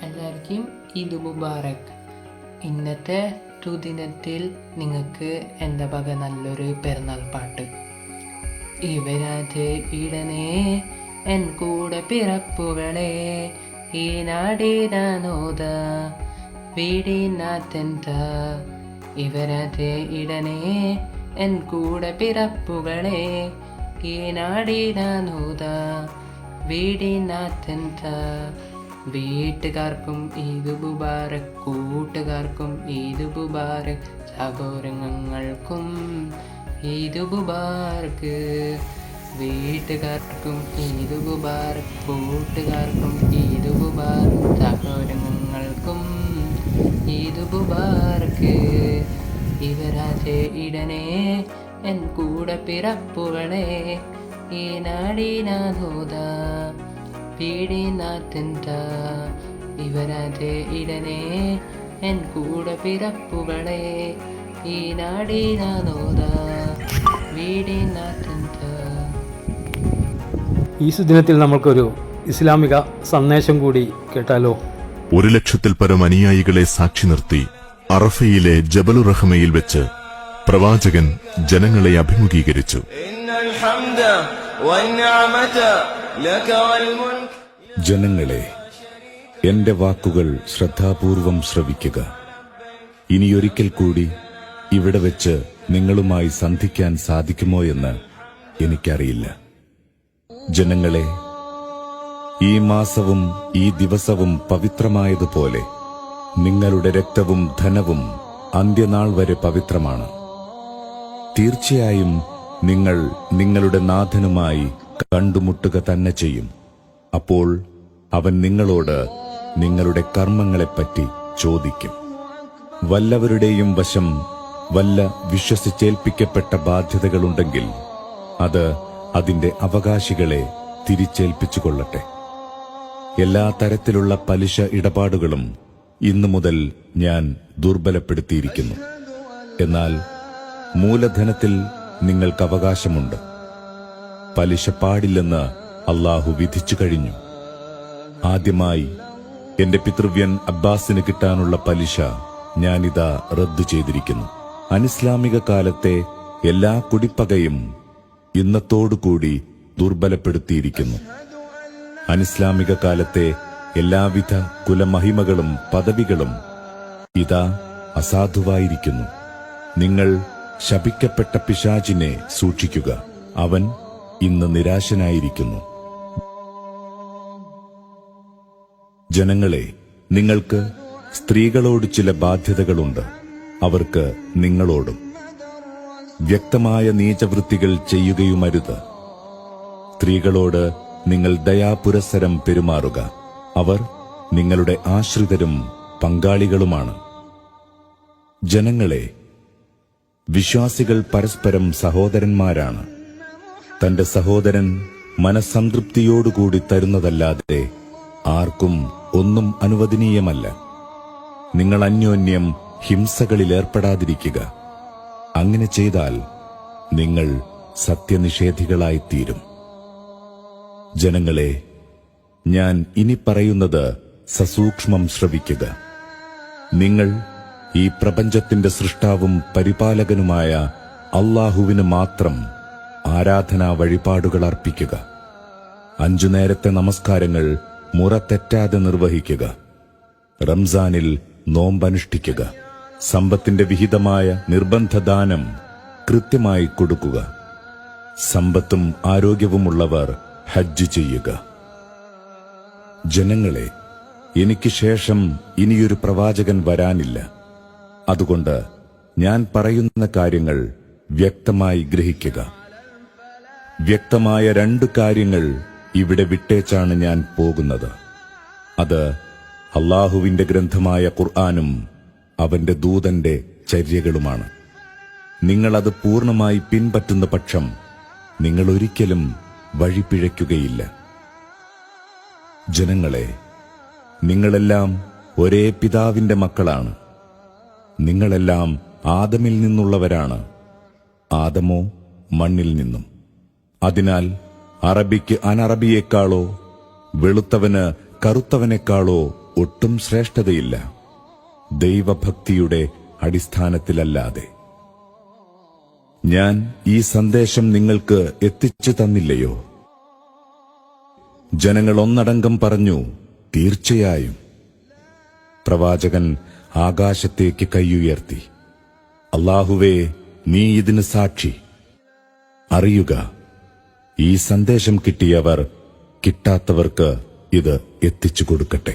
എല്ലാവർക്കും ഈദ് മുബാറക്. ഇന്നത്തെ സുദിനത്തിൽ നിങ്ങൾക്ക് എൻ്റെ വക നല്ലൊരു പെരുന്നാൾ പാട്ട്. ഇവരാതെ ഇടനേ എൻ കൂടെ പിറപ്പുകളെ, ഈ നാടിനോദ വീടിനാത്തെന്ത. ഇവരാതെ ഇടനേ എൻ കൂടെ പിറപ്പുകളെ, ഈ നാടിനോദ വീടിനാത്തെന്ത. വീട്ടുകാർക്കും ഈദ് മുബാറക്, കൂട്ടുകാർക്കും ഈദ് മുബാറക്, സഹോദരങ്ങൾക്കും ഈദ് മുബാറക്. വീട്ടുകാർക്കും ഈദ് മുബാറക്, കൂട്ടുകാർക്കും ഈദ് മുബാറക്, സഹോദരങ്ങൾക്കും ഈദ് മുബാറക്. ഇവരാതെ ഇടനേ എൻ കൂടെ പിറപ്പുകളെ, ഈ നാടിനോദ വീടിനാത്തെന്ത. ഇവരാതെ ഇടനേ എൻ കൂടെ പിറപ്പുകളെ, ഈ നാടിനോദ വീടിനാത്തെന്ത. ഈ സുദിനത്തിൽ നമ്മൾക്കൊരു ഇസ്ലാമിക സന്ദേശം കൂടി കേട്ടാലോ? 1,00,000-ൽ പരം അനുയായികളെ സാക്ഷി നിർത്തി അറഫയിലെ ജബലുർ റഹ്മയിൽ വെച്ച് പ്രവാചകൻ ജനങ്ങളെ അഭിമുഖീകരിച്ചു. ജനങ്ങളെ, എന്റെ വാക്കുകൾ ശ്രദ്ധാപൂർവം ശ്രവിക്കുക. ഇനിയൊരിക്കൽ കൂടി ഇവിടെ വെച്ച് നിങ്ങളുമായി സന്ധിക്കാൻ സാധിക്കുമോ എന്ന് എനിക്കറിയില്ല. ജനങ്ങളെ, ഈ മാസവും ഈ ദിവസവും പവിത്രമായതുപോലെ നിങ്ങളുടെ രക്തവും ധനവും അന്ത്യനാൾ വരെ പവിത്രമാണ്. തീർച്ചയായും നിങ്ങൾ നിങ്ങളുടെ നാഥനുമായി കണ്ടുമുട്ടുക തന്നെ ചെയ്യും. അപ്പോൾ അവൻ നിങ്ങളോട് നിങ്ങളുടെ കർമ്മങ്ങളെപ്പറ്റി ചോദിക്കും. വല്ലവരുടെയും വശം വല്ല വിശ്വസിച്ചേൽപ്പിക്കപ്പെട്ട ബാധ്യതകളുണ്ടെങ്കിൽ അത് അതിന്റെ അവകാശികളെ തിരിച്ചേൽപ്പിച്ചുകൊള്ളട്ടെ. എല്ലാ തരത്തിലുള്ള പലിശ ഇടപാടുകളും ഇന്നു മുതൽ ഞാൻ ദുർബലപ്പെടുത്തിയിരിക്കുന്നു. എന്നാൽ മൂലധനത്തിൽ നിങ്ങൾക്ക് അവകാശമുണ്ട്. പലിശ പാടില്ലെന്ന് അല്ലാഹു വിധിച്ചു കഴിഞ്ഞു. ആദ്യമായി എന്റെ പിതൃവ്യൻ അബ്ബാസിന് കിട്ടാനുള്ള പലിശ ഞാനിതാ റദ്ദു ചെയ്തിരിക്കുന്നു. അനിസ്ലാമിക കാലത്തെ എല്ലാ കുടിപ്പകയും ഇന്നത്തോടുകൂടി ദുർബലപ്പെടുത്തിയിരിക്കുന്നു. അനിസ്ലാമിക കാലത്തെ എല്ലാവിധ കുലമഹിമകളും പദവികളും ഇതാ അസാധുവായിരിക്കുന്നു. നിങ്ങൾ ശപിക്കപ്പെട്ട പിശാചിനെ സൂക്ഷിക്കുക. അവൻ ഇന്ന് നിരാശനായിരിക്കുന്നു. ജനങ്ങളെ, നിങ്ങൾക്ക് സ്ത്രീകളോട് ചില ബാധ്യതകളുണ്ട്. അവർക്ക് നിങ്ങളോടും. വ്യക്തമായ നീചവൃത്തികൾ ചെയ്യുകയുമരുത്. സ്ത്രീകളോട് നിങ്ങൾ ദയാപുരസ്സരം പെരുമാറുക. അവർ നിങ്ങളുടെ ആശ്രിതരും പങ്കാളികളുമാണ്. ജനങ്ങളെ, വിശ്വാസികൾ പരസ്പരം സഹോദരന്മാരാണ്. തന്റെ സഹോദരൻ മനസ്സംതൃപ്തിയോടുകൂടി തരുന്നതല്ലാതെ ആർക്കും ഒന്നും അനുവദനീയമല്ല. നിങ്ങൾ അന്യോന്യം ഹിംസകളിലേർപ്പെടാതിരിക്കുക. അങ്ങനെ ചെയ്താൽ നിങ്ങൾ സത്യനിഷേധികളായിത്തീരും. ജനങ്ങളെ, ഞാൻ ഇനി പറയുന്നത് സസൂക്ഷ്മം ശ്രവിക്കുക. നിങ്ങൾ ഈ പ്രപഞ്ചത്തിന്റെ സൃഷ്ടാവും പരിപാലകനുമായ അല്ലാഹുവിന് മാത്രം ആരാധനാ വഴിപാടുകൾ അർപ്പിക്കുക. 5 നേരത്തെ നമസ്കാരങ്ങൾ മുറ തെറ്റാതെ നിർവഹിക്കുക. റംസാനിൽ നോമ്പനുഷ്ഠിക്കുക. സമ്പത്തിന്റെ വിഹിതമായ നിർബന്ധദാനം കൃത്യമായി കൊടുക്കുക. സമ്പത്തും ആരോഗ്യവുമുള്ളവർ ഹജ്ജ് ചെയ്യുക. ജനങ്ങളെ, എനിക്ക് ശേഷം ഇനിയൊരു പ്രവാചകൻ വരാനില്ല. അതുകൊണ്ട് ഞാൻ പറയുന്ന കാര്യങ്ങൾ വ്യക്തമായി ഗ്രഹിക്കുക. വ്യക്തമായ 2 കാര്യങ്ങൾ ഇവിടെ വിട്ടേച്ചാണ് ഞാൻ പോകുന്നത്. അത് അല്ലാഹുവിന്റെ ഗ്രന്ഥമായ ഖുർആനും അവന്റെ ദൂതന്റെ ചര്യകളുമാണ്. നിങ്ങളത് പൂർണ്ണമായി പിൻപറ്റുന്ന പക്ഷം നിങ്ങൾ ഒരിക്കലും വഴിപിഴയ്ക്കുകയില്ല. ജനങ്ങളെ, നിങ്ങളെല്ലാം ഒരേ പിതാവിന്റെ മക്കളാണ്. നിങ്ങളെല്ലാം ആദമിൽ നിന്നുള്ളവരാണ്. ആദമോ മണ്ണിൽ നിന്നും. അതിനാൽ അറബിക്ക് അനറബിയേക്കാളോ വെളുത്തവന് കറുത്തവനേക്കാളോ ഒട്ടും ശ്രേഷ്ഠതയില്ല, ദൈവഭക്തിയുടെ അടിസ്ഥാനത്തിലല്ലാതെ. ഞാൻ ഈ സന്ദേശം നിങ്ങൾക്ക് എത്തിച്ചു തന്നില്ലയോ? ജനങ്ങൾ ഒന്നടങ്കം പറഞ്ഞു, തീർച്ചയായും. പ്രവാചകൻ ആകാശത്തേക്ക് കൈയുയർത്തി, അല്ലാഹുവേ, നീ ഇതിന് സാക്ഷി. അറിയുക, ഈ സന്ദേശം കിട്ടിയവർ കിട്ടാത്തവർക്ക് ഇത് എത്തിച്ചു കൊടുക്കട്ടെ.